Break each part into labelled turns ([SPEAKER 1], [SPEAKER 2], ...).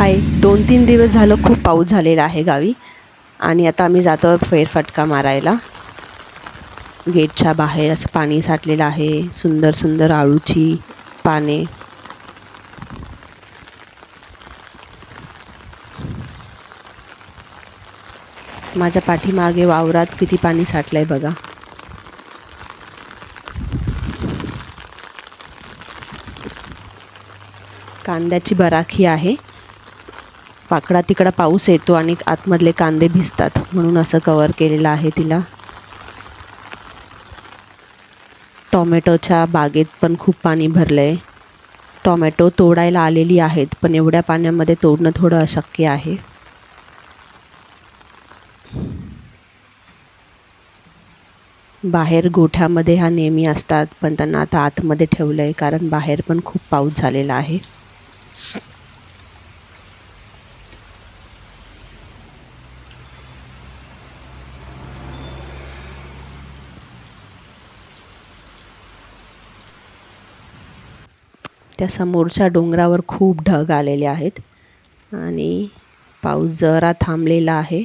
[SPEAKER 1] हाय, 2-3 दिवस झालं खूप पाऊस झालेला आहे गावी आणि आता आम्ही जातो फेरफटका मारायला. गेटच्या बाहेर असं पाणी साठलेलं आहे. सुंदर सुंदर आळूची पाने. माझ्या पाठीमागे वावरात किती पाणी साठलंय बघा. कांद्याची बराखी आहे. वाकडा तिकडा पाऊस येतो आणि आतमधले कांदे भिजतात म्हणून असं कव्हर केलेलं आहे तिला. टोमॅटोच्या बागेत पण खूप पाणी भरलंय. टोमॅटो तोडायला आलेली आहेत पण एवढ्या पाण्यामध्ये तोडणं थोडं अशक्य आहे. बाहेर गोठ्यामध्ये हा नेहमी असतात पण त्यांना आता आतमध्ये ठेवलंय कारण बाहेर पण खूप पाऊस झालेला आहे. त्या समोरच्या डोंगरावर खूप ढग आलेले आहेत आणि पाऊस जरा थांबलेला आहे.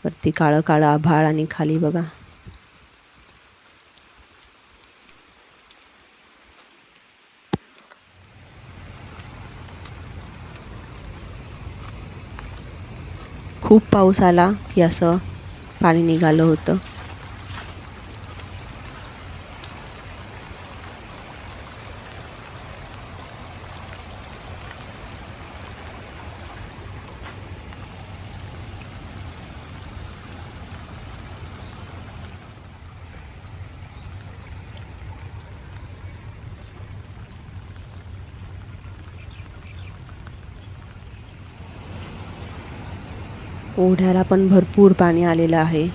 [SPEAKER 1] वरती काळं काळं आभाळ आणि खाली बघा. खूप पाऊस आला की असं पाणी निघालं होतं. ओढ्याला पण भरपूर पाणी आलेलं आहे.